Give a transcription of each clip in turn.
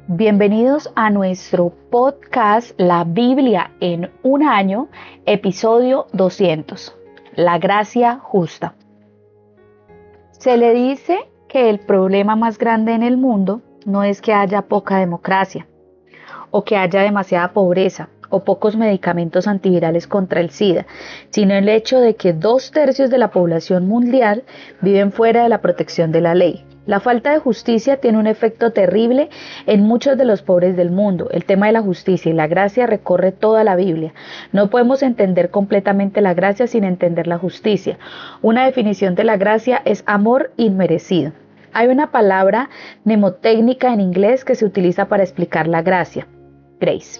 Bienvenidos a nuestro podcast La Biblia en un año, episodio 200, La gracia justa. Se le dice que el problema más grande en el mundo no es que haya poca democracia, o que haya demasiada pobreza, o pocos medicamentos antivirales contra el SIDA, sino el hecho de que 2/3 de la población mundial viven fuera de la protección de la ley. La falta de justicia tiene un efecto terrible en muchos de los pobres del mundo. El tema de la justicia y la gracia recorre toda la Biblia. No podemos entender completamente la gracia sin entender la justicia. Una definición de la gracia es amor inmerecido. Hay una palabra mnemotécnica en inglés que se utiliza para explicar la gracia, grace.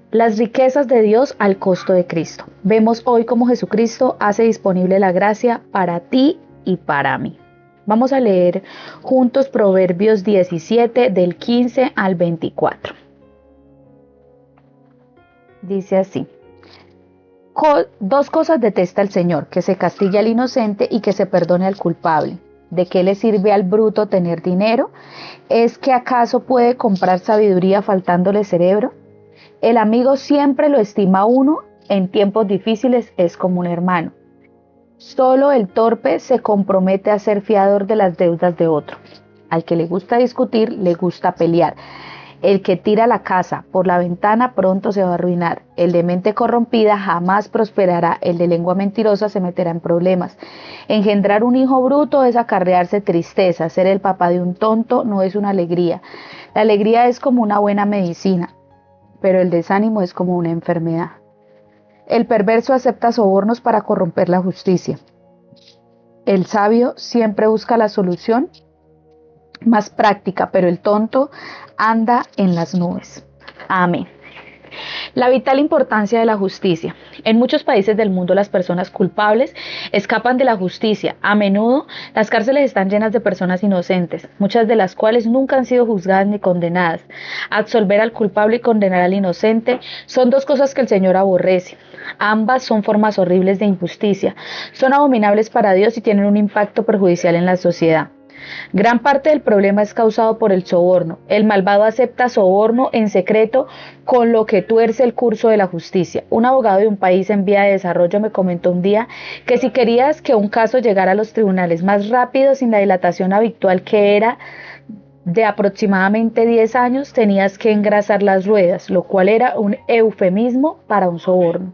Las riquezas de Dios al costo de Cristo. Vemos hoy cómo Jesucristo hace disponible la gracia para ti y para mí. Vamos a leer juntos Proverbios 17 del 15 al 24. Dice así: Dos cosas detesta el Señor, que se castigue al inocente y que se perdone al culpable. ¿De qué le sirve al bruto tener dinero? ¿Es que acaso puede comprar sabiduría faltándole cerebro? El amigo siempre lo estima a uno, en tiempos difíciles es como un hermano. Solo el torpe se compromete a ser fiador de las deudas de otro. Al que le gusta discutir, le gusta pelear. El que tira la casa por la ventana pronto se va a arruinar. El de mente corrompida jamás prosperará. El de lengua mentirosa se meterá en problemas. Engendrar un hijo bruto es acarrearse tristeza. Ser el papá de un tonto no es una alegría. La alegría es como una buena medicina, pero el desánimo es como una enfermedad. El perverso acepta sobornos para corromper la justicia. El sabio siempre busca la solución más práctica, pero el tonto anda en las nubes. Amén. La vital importancia de la justicia. En muchos países del mundo las personas culpables escapan de la justicia. A menudo las cárceles están llenas de personas inocentes, muchas de las cuales nunca han sido juzgadas ni condenadas. Absolver al culpable y condenar al inocente son dos cosas que el Señor aborrece. Ambas son formas horribles de injusticia, son abominables para Dios y tienen un impacto perjudicial en la sociedad. Gran parte del problema es causado por el soborno. El malvado acepta soborno en secreto, con lo que tuerce el curso de la justicia. Un abogado de un país en vía de desarrollo me comentó un día que si querías que un caso llegara a los tribunales más rápido, sin la dilatación habitual que era de aproximadamente 10 años, tenías que engrasar las ruedas, lo cual era un eufemismo para un soborno.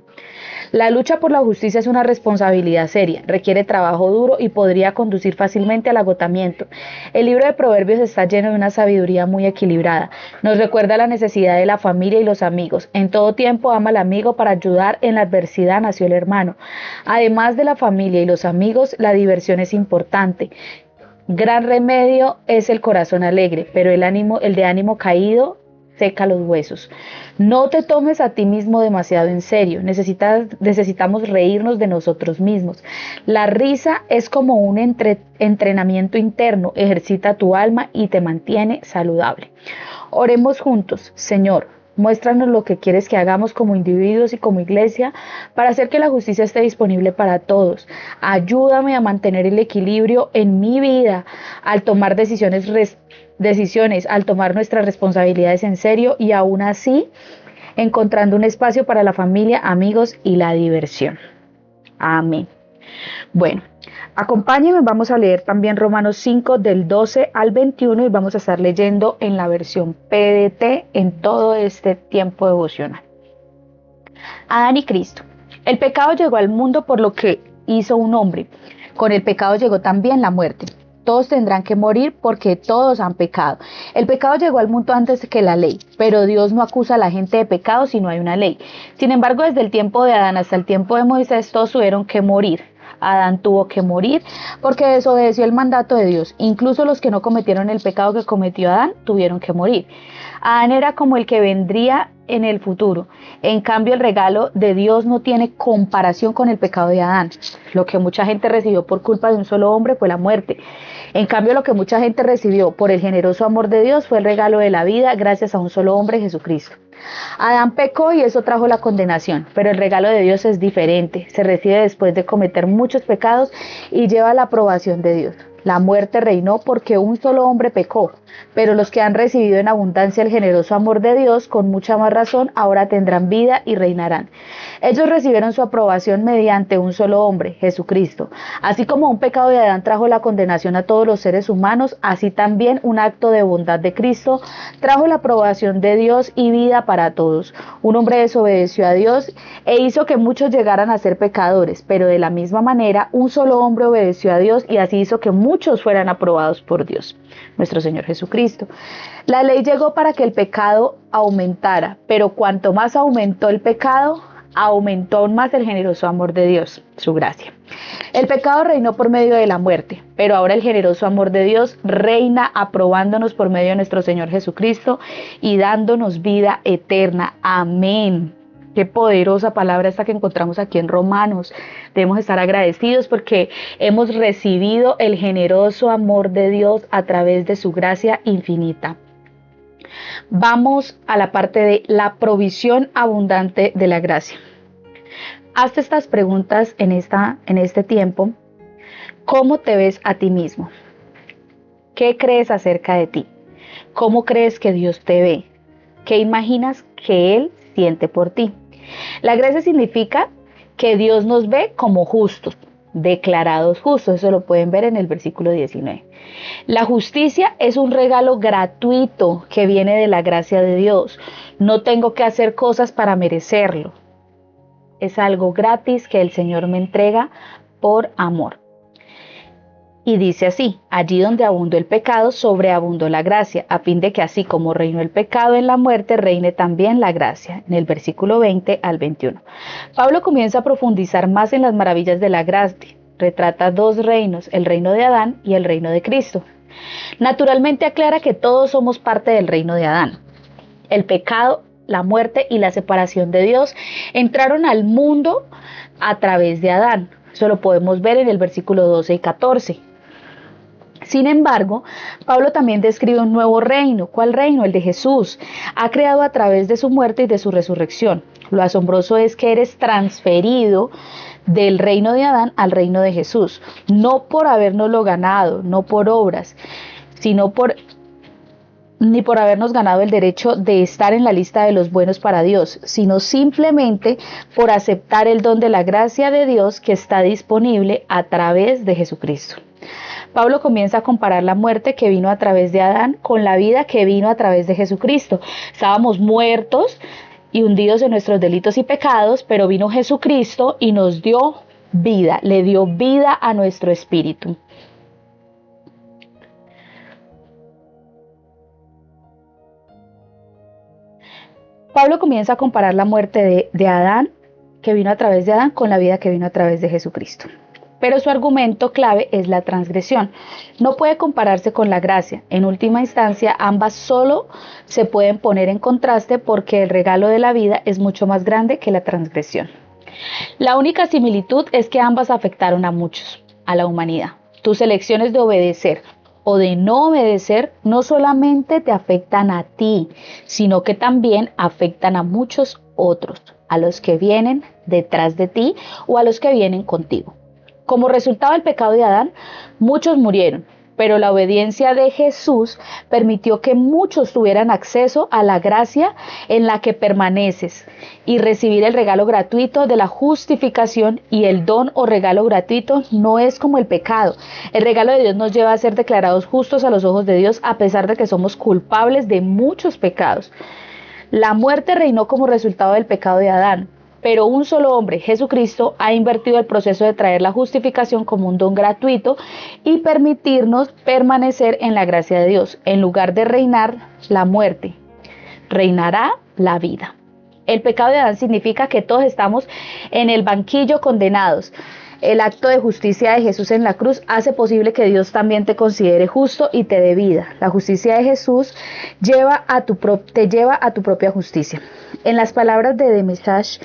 La lucha por la justicia es una responsabilidad seria, requiere trabajo duro y podría conducir fácilmente al agotamiento. El libro de Proverbios está lleno de una sabiduría muy equilibrada. Nos recuerda la necesidad de la familia y los amigos. En todo tiempo ama al amigo, para ayudar en la adversidad nació el hermano. Además de la familia y los amigos, la diversión es importante. Gran remedio es el corazón alegre, pero el de ánimo caído seca los huesos. No te tomes a ti mismo demasiado en serio. Necesitamos reírnos de nosotros mismos. La risa es como un entrenamiento interno. Ejercita tu alma y te mantiene saludable. Oremos juntos. Señor, muéstranos lo que quieres que hagamos como individuos y como iglesia para hacer que la justicia esté disponible para todos. Ayúdame a mantener el equilibrio en mi vida al tomar decisiones, al tomar nuestras responsabilidades en serio y aún así encontrando un espacio para la familia, amigos y la diversión. Amén. Bueno, acompáñenme, vamos a leer también Romanos 5 del 12 al 21 y vamos a estar leyendo en la versión PDT en todo este tiempo devocional. Adán y Cristo. El pecado llegó al mundo por lo que hizo un hombre. Con el pecado llegó también la muerte. Todos tendrán que morir porque todos han pecado. El pecado llegó al mundo antes que la ley, pero Dios no acusa a la gente de pecado si no hay una ley. Sin embargo, desde el tiempo de Adán hasta el tiempo de Moisés, todos tuvieron que morir. Adán tuvo que morir porque desobedeció el mandato de Dios. Incluso los que no cometieron el pecado que cometió Adán tuvieron que morir. Adán era como el que vendría en el futuro. En cambio, el regalo de Dios no tiene comparación con el pecado de Adán. Lo que mucha gente recibió por culpa de un solo hombre fue la muerte. En cambio, lo que mucha gente recibió por el generoso amor de Dios fue el regalo de la vida gracias a un solo hombre, Jesucristo. Adán pecó y eso trajo la condenación, pero el regalo de Dios es diferente. Se recibe después de cometer muchos pecados y lleva la aprobación de Dios. La muerte reinó porque un solo hombre pecó, pero los que han recibido en abundancia el generoso amor de Dios, con mucha más razón, ahora tendrán vida y reinarán. Ellos recibieron su aprobación mediante un solo hombre, Jesucristo. Así como un pecado de Adán trajo la condenación a todos los seres humanos, así también un acto de bondad de Cristo trajo la aprobación de Dios y vida para todos. Un hombre desobedeció a Dios e hizo que muchos llegaran a ser pecadores, pero de la misma manera un solo hombre obedeció a Dios y así hizo que muchos fueran aprobados por Dios, nuestro Señor Jesucristo. La ley llegó para que el pecado aumentara, pero cuanto más aumentó el pecado, aumentó aún más el generoso amor de Dios, su gracia. El pecado reinó por medio de la muerte, pero ahora el generoso amor de Dios reina aprobándonos por medio de nuestro Señor Jesucristo y dándonos vida eterna. Amén. Qué poderosa palabra esta que encontramos aquí en Romanos. Debemos estar agradecidos porque hemos recibido el generoso amor de Dios a través de su gracia infinita. Vamos a la parte de la provisión abundante de la gracia. Hazte estas preguntas en este tiempo. ¿Cómo te ves a ti mismo? ¿Qué crees acerca de ti? ¿Cómo crees que Dios te ve? ¿Qué imaginas que Él siente por ti? La gracia significa que Dios nos ve como justos, declarados justos. Eso lo pueden ver en el versículo 19. La justicia es un regalo gratuito que viene de la gracia de Dios. No tengo que hacer cosas para merecerlo. Es algo gratis que el Señor me entrega por amor. Y dice así: allí donde abundó el pecado, sobreabundó la gracia, a fin de que así como reinó el pecado en la muerte, reine también la gracia. En el versículo 20 al 21. Pablo comienza a profundizar más en las maravillas de la gracia. Retrata dos reinos, el reino de Adán y el reino de Cristo. Naturalmente aclara que todos somos parte del reino de Adán. El pecado, la muerte y la separación de Dios entraron al mundo a través de Adán. Eso lo podemos ver en el versículo 12 y 14. Sin embargo, Pablo también describe un nuevo reino. ¿Cuál reino? El de Jesús. Ha creado a través de su muerte y de su resurrección. Lo asombroso es que eres transferido del reino de Adán al reino de Jesús. No por habernoslo ganado, no por obras, ni por habernos ganado el derecho de estar en la lista de los buenos para Dios, sino simplemente por aceptar el don de la gracia de Dios que está disponible a través de Jesucristo. Pablo comienza a comparar la muerte que vino a través de Adán con la vida que vino a través de Jesucristo. Estábamos muertos y hundidos en nuestros delitos y pecados, pero vino Jesucristo y nos dio vida, le dio vida a nuestro espíritu. Pablo comienza a comparar la muerte de Adán, que vino a través de Adán, con la vida que vino a través de Jesucristo. Pero su argumento clave es la transgresión. No puede compararse con la gracia. En última instancia, ambas solo se pueden poner en contraste porque el regalo de la vida es mucho más grande que la transgresión. La única similitud es que ambas afectaron a muchos, a la humanidad. Tus elecciones de obedecer o de no obedecer no solamente te afectan a ti, sino que también afectan a muchos otros, a los que vienen detrás de ti o a los que vienen contigo. Como resultado del pecado de Adán, muchos murieron, pero la obediencia de Jesús permitió que muchos tuvieran acceso a la gracia en la que permaneces y recibir el regalo gratuito de la justificación. Y el don o regalo gratuito no es como el pecado. El regalo de Dios nos lleva a ser declarados justos a los ojos de Dios a pesar de que somos culpables de muchos pecados. La muerte reinó como resultado del pecado de Adán. Pero un solo hombre, Jesucristo, ha invertido el proceso de traer la justificación como un don gratuito y permitirnos permanecer en la gracia de Dios. En lugar de reinar la muerte, reinará la vida. El pecado de Adán significa que todos estamos en el banquillo condenados. El acto de justicia de Jesús en la cruz hace posible que Dios también te considere justo y te dé vida. La justicia de Jesús te lleva a tu propia justicia. En las palabras de The Message,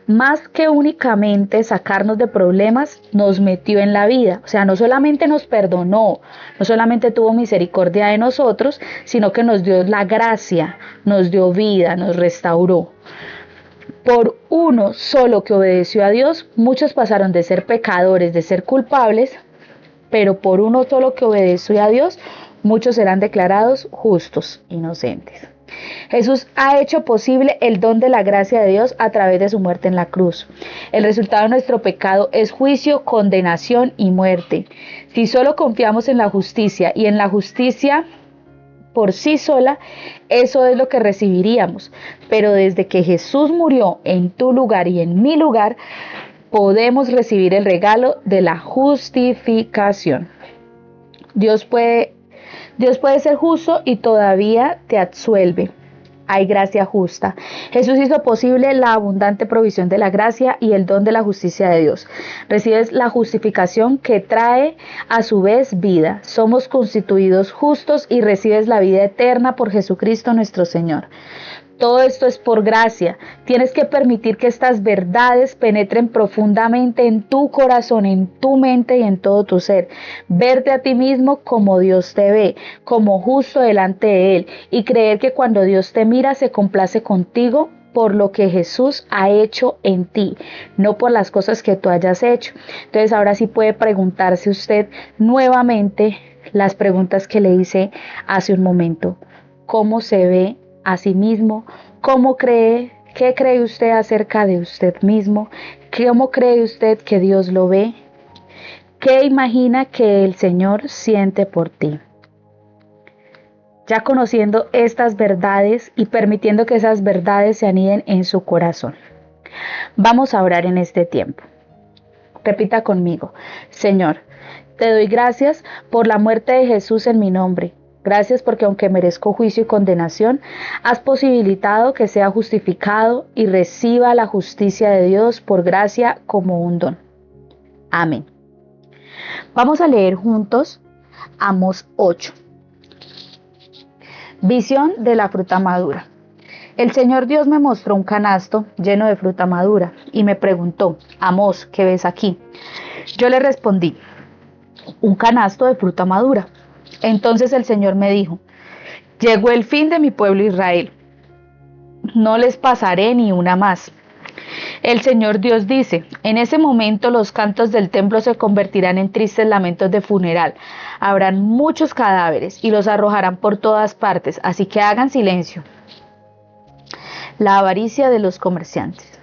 más que únicamente sacarnos de problemas, nos metió en la vida. O sea, no solamente nos perdonó, no solamente tuvo misericordia de nosotros, sino que nos dio la gracia, nos dio vida, nos restauró. Por uno solo que obedeció a Dios, muchos pasaron de ser pecadores, de ser culpables, pero por uno solo que obedeció a Dios, muchos serán declarados justos, inocentes. Jesús ha hecho posible el don de la gracia de Dios a través de su muerte en la cruz. El resultado de nuestro pecado es juicio, condenación y muerte. Si solo confiamos en la justicia y en la justicia por sí sola, eso es lo que recibiríamos. Pero desde que Jesús murió en tu lugar y en mi lugar, podemos recibir el regalo de la justificación. Dios puede ser justo y todavía te absuelve. Hay gracia justa. Jesús hizo posible la abundante provisión de la gracia y el don de la justicia de Dios. Recibes la justificación que trae a su vez vida. Somos constituidos justos y recibes la vida eterna por Jesucristo nuestro Señor. Todo esto es por gracia. Tienes que permitir que estas verdades penetren profundamente en tu corazón, en tu mente y en todo tu ser. Verte a ti mismo como Dios te ve, como justo delante de Él, y creer que cuando Dios te mira se complace contigo por lo que Jesús ha hecho en ti, no por las cosas que tú hayas hecho. Entonces ahora sí puede preguntarse usted nuevamente las preguntas que le hice hace un momento. ¿Cómo se ve a sí mismo? ¿Cómo cree? ¿Qué cree usted acerca de usted mismo? ¿Cómo cree usted que Dios lo ve? ¿Qué imagina que el Señor siente por ti? Ya conociendo estas verdades y permitiendo que esas verdades se aniden en su corazón, vamos a orar en este tiempo. Repita conmigo: Señor, te doy gracias por la muerte de Jesús en mi nombre. Gracias porque aunque merezco juicio y condenación, has posibilitado que sea justificado y reciba la justicia de Dios por gracia como un don. Amén. Vamos a leer juntos Amós 8. Visión de la fruta madura. El Señor Dios me mostró un canasto lleno de fruta madura y me preguntó: Amós, ¿qué ves aquí? Yo le respondí: un canasto de fruta madura. Entonces el Señor me dijo: llegó el fin de mi pueblo Israel. No les pasaré ni una más. El Señor Dios dice: en ese momento los cantos del templo se convertirán en tristes lamentos de funeral. Habrán muchos cadáveres y los arrojarán por todas partes, así que hagan silencio. La avaricia de los comerciantes.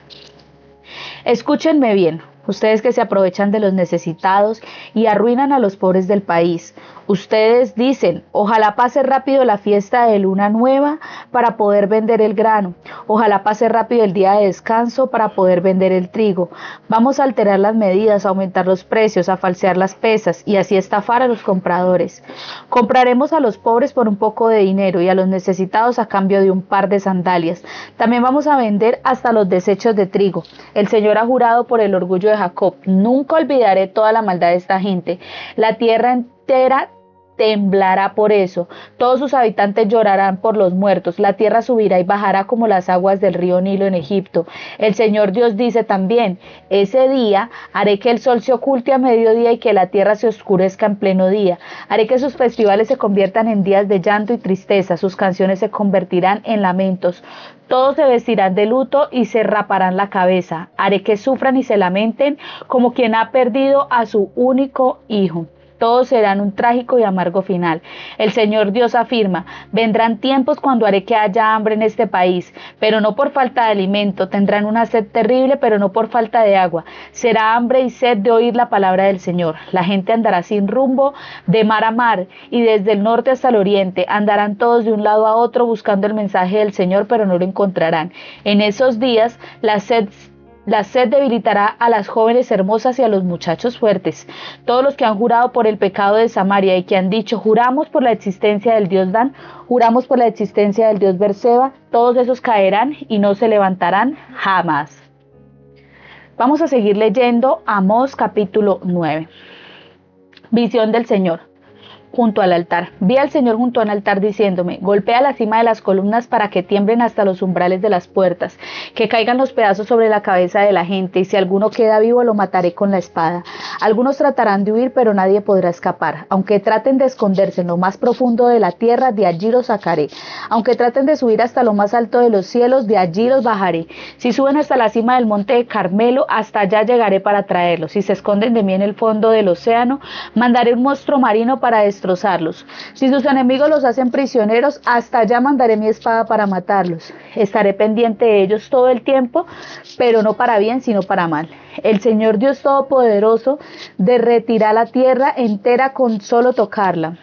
Escúchenme bien, ustedes que se aprovechan de los necesitados y arruinan a los pobres del país. Ustedes dicen: ojalá pase rápido la fiesta de luna nueva para poder vender el grano. Ojalá pase rápido el día de descanso para poder vender el trigo. Vamos a alterar las medidas, a aumentar los precios, a falsear las pesas y así estafar a los compradores. Compraremos a los pobres por un poco de dinero y a los necesitados a cambio de un par de sandalias. También vamos a vender hasta los desechos de trigo. El Señor ha jurado por el orgullo de Jacob: nunca olvidaré toda la maldad de esta gente. La tierra entera temblará por eso, todos sus habitantes llorarán por los muertos, la tierra subirá y bajará como las aguas del río Nilo en Egipto. El Señor Dios dice también: ese día haré que el sol se oculte a mediodía y que la tierra se oscurezca en pleno día. Haré que sus festivales se conviertan en días de llanto y tristeza, sus canciones se convertirán en lamentos. Todos se vestirán de luto y se raparán la cabeza. Haré que sufran y se lamenten como quien ha perdido a su único hijo. Todos serán un trágico y amargo final. El Señor Dios afirma: vendrán tiempos cuando haré que haya hambre en este país, pero no por falta de alimento. Tendrán una sed terrible, pero no por falta de agua. Será hambre y sed de oír la palabra del Señor. La gente andará sin rumbo de mar a mar y desde el norte hasta el oriente. Andarán todos de un lado a otro buscando el mensaje del Señor, pero no lo encontrarán. En esos días la sed debilitará a las jóvenes hermosas y a los muchachos fuertes. Todos los que han jurado por el pecado de Samaria y que han dicho: juramos por la existencia del Dios Dan, juramos por la existencia del Dios Berseba, todos esos caerán y no se levantarán jamás. Vamos a seguir leyendo Amós capítulo 9. Visión del Señor. junto al altar. Vi al Señor junto al altar diciéndome: golpea la cima de las columnas para que tiemblen hasta los umbrales de las puertas, que caigan los pedazos sobre la cabeza de la gente, y si alguno queda vivo lo mataré con la espada. Algunos tratarán de huir, pero nadie podrá escapar. Aunque traten de esconderse en lo más profundo de la tierra, de allí los sacaré. Aunque traten de subir hasta lo más alto de los cielos, de allí los bajaré. Si suben hasta la cima del monte de Carmelo, hasta allá llegaré para traerlos. Si se esconden de mí en el fondo del océano, mandaré un monstruo marino para destrozarlos. Si sus enemigos los hacen prisioneros, hasta allá mandaré mi espada para matarlos. Estaré pendiente de ellos todo el tiempo, pero no para bien, sino para mal. El Señor Dios Todopoderoso derretirá la tierra entera con solo tocarla,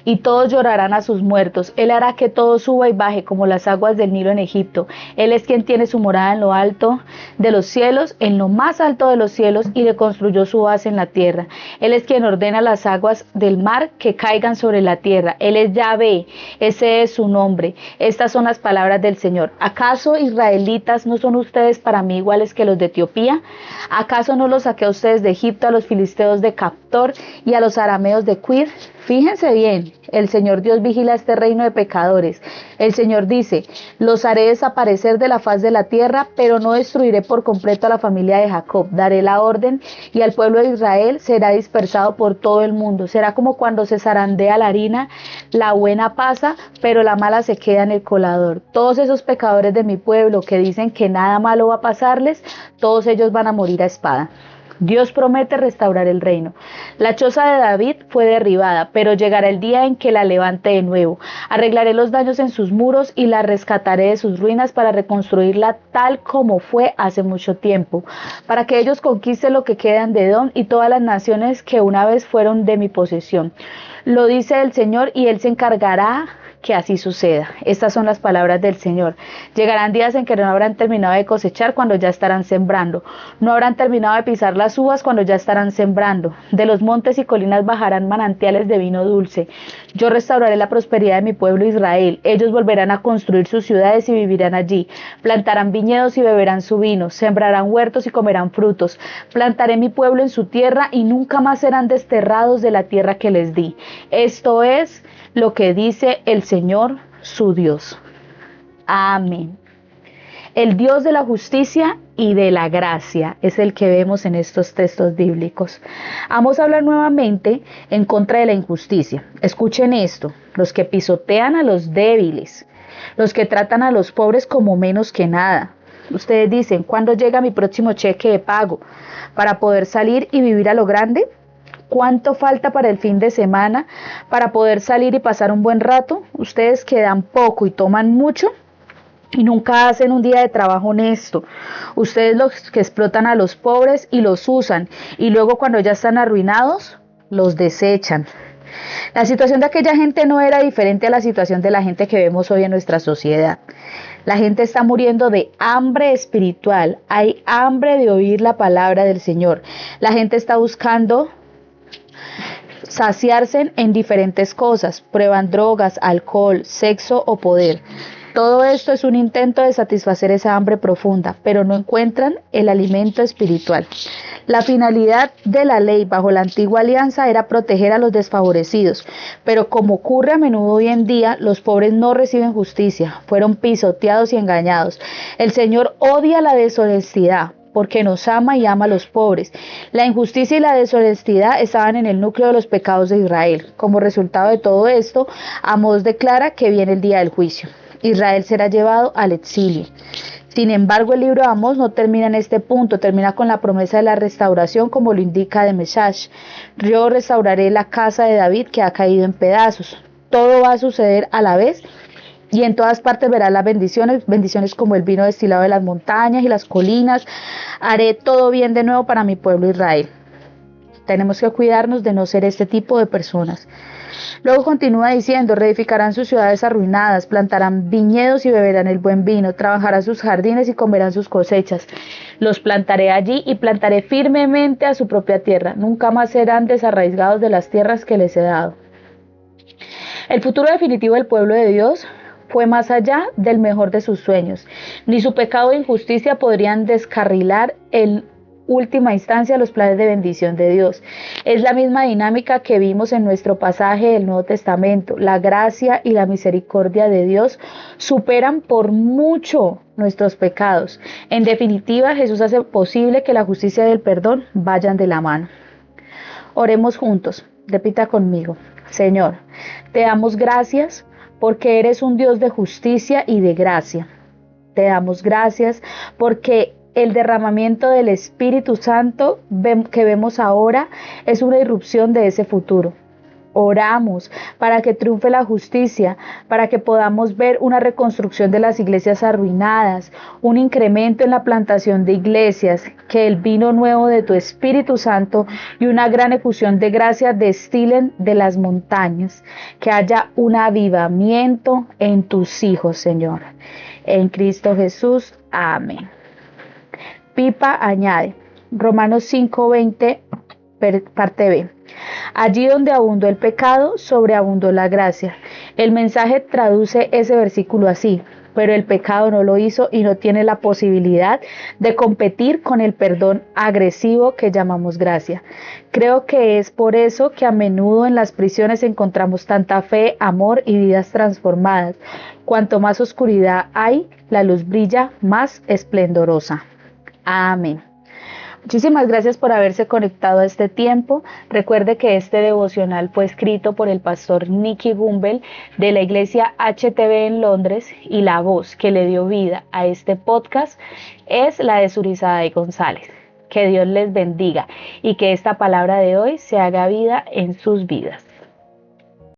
y todos llorarán a sus muertos. Él hará que todo suba y baje como las aguas del Nilo en Egipto. Él es quien tiene su morada en lo alto de los cielos, en lo más alto de los cielos, y le construyó su base en la tierra. Él es quien ordena las aguas del mar que caigan sobre la tierra. Él es Yahvé, ese es su nombre. Estas son las palabras del Señor. ¿Acaso, israelitas, no son ustedes para mí iguales que los de Etiopía? ¿Acaso no los saqué a ustedes de Egipto, a los filisteos de Captor y a los arameos de Quir? Fíjense bien, el Señor Dios vigila este reino de pecadores. El Señor dice: los haré desaparecer de la faz de la tierra, pero no destruiré por completo a la familia de Jacob. Daré la orden y al pueblo de Israel será dispersado por todo el mundo. Será como cuando se zarandea la harina, la buena pasa, pero la mala se queda en el colador. Todos esos pecadores de mi pueblo que dicen que nada malo va a pasarles, todos ellos van a morir a espada. Dios promete restaurar el reino. La choza de David fue derribada, pero llegará el día en que la levante de nuevo. Arreglaré los daños en sus muros y la rescataré de sus ruinas para reconstruirla tal como fue hace mucho tiempo, para que ellos conquisten lo que quedan de Edom y todas las naciones que una vez fueron de mi posesión. Lo dice el Señor, y Él se encargará que así suceda. Estas son las palabras del Señor. Llegarán días en que no habrán terminado de cosechar cuando ya estarán sembrando. No habrán terminado de pisar las uvas cuando ya estarán sembrando. De los montes y colinas bajarán manantiales de vino dulce. Yo restauraré la prosperidad de mi pueblo Israel. Ellos volverán a construir sus ciudades y vivirán allí. Plantarán viñedos y beberán su vino. Sembrarán huertos y comerán frutos. Plantaré mi pueblo en su tierra y nunca más serán desterrados de la tierra que les di. Esto es lo que dice el Señor, su Dios. Amén. El Dios de la justicia y de la gracia es el que vemos en estos textos bíblicos. Vamos a hablar nuevamente en contra de la injusticia. Escuchen esto: los que pisotean a los débiles, los que tratan a los pobres como menos que nada. Ustedes dicen: ¿cuándo llega mi próximo cheque de pago para poder salir y vivir a lo grande? ¿Cuánto falta para el fin de semana para poder salir y pasar un buen rato? Ustedes que dan poco y toman mucho y nunca hacen un día de trabajo honesto. Ustedes los que explotan a los pobres y los usan, y luego cuando ya están arruinados, los desechan. La situación de aquella gente no era diferente a la situación de la gente que vemos hoy en nuestra sociedad. La gente está muriendo de hambre espiritual. Hay hambre de oír la palabra del Señor. La gente está buscando saciarse en diferentes cosas. Prueban drogas, alcohol, sexo o poder. Todo esto es un intento de satisfacer esa hambre profunda, pero no encuentran el alimento espiritual. La finalidad de la ley bajo la antigua alianza era proteger a los desfavorecidos, pero como ocurre a menudo hoy en día, los pobres no reciben justicia, fueron pisoteados y engañados. El Señor odia la deshonestidad, porque nos ama y ama a los pobres. La injusticia y la deshonestidad estaban en el núcleo de los pecados de Israel. Como resultado de todo esto, Amós declara que viene el día del juicio. Israel será llevado al exilio. Sin embargo, el libro de Amós no termina en este punto, termina con la promesa de la restauración, como lo indica de Meshash. Yo restauraré la casa de David que ha caído en pedazos. Todo va a suceder a la vez, y en todas partes verás las bendiciones como el vino destilado de las montañas y las colinas. Haré todo bien de nuevo para mi pueblo Israel. Tenemos que cuidarnos de no ser este tipo de personas. Luego continúa diciendo: reedificarán sus ciudades arruinadas, plantarán viñedos y beberán el buen vino, trabajarán sus jardines y comerán sus cosechas. Los plantaré allí y plantaré firmemente a su propia tierra. Nunca más serán desarraigados de las tierras que les he dado. El futuro definitivo del pueblo de Dios fue más allá del mejor de sus sueños. Ni su pecado e injusticia podrían descarrilar el última instancia los planes de bendición de Dios. Es la misma dinámica que vimos en nuestro pasaje del Nuevo Testamento. La gracia y la misericordia de Dios superan por mucho nuestros pecados. En definitiva, Jesús hace posible que la justicia y el perdón vayan de la mano. Oremos juntos. Repita conmigo. Señor, te damos gracias porque eres un Dios de justicia y de gracia. Te damos gracias porque el derramamiento del Espíritu Santo que vemos ahora es una irrupción de ese futuro. Oramos para que triunfe la justicia, para que podamos ver una reconstrucción de las iglesias arruinadas, un incremento en la plantación de iglesias, que el vino nuevo de tu Espíritu Santo y una gran efusión de gracia destilen de las montañas, que haya un avivamiento en tus hijos, Señor. En Cristo Jesús. Amén. Pipa añade, Romanos 5:20, parte B. Allí donde abundó el pecado, sobreabundó la gracia. El mensaje traduce ese versículo así: pero el pecado no lo hizo y no tiene la posibilidad de competir con el perdón agresivo que llamamos gracia. Creo que es por eso que a menudo en las prisiones encontramos tanta fe, amor y vidas transformadas. Cuanto más oscuridad hay, la luz brilla más esplendorosa. Amén. Muchísimas gracias por haberse conectado a este tiempo. Recuerde que este devocional fue escrito por el pastor Nicky Gumbel de la iglesia HTB en Londres, y la voz que le dio vida a este podcast es la de Surizada y González. Que Dios les bendiga y que esta palabra de hoy se haga vida en sus vidas.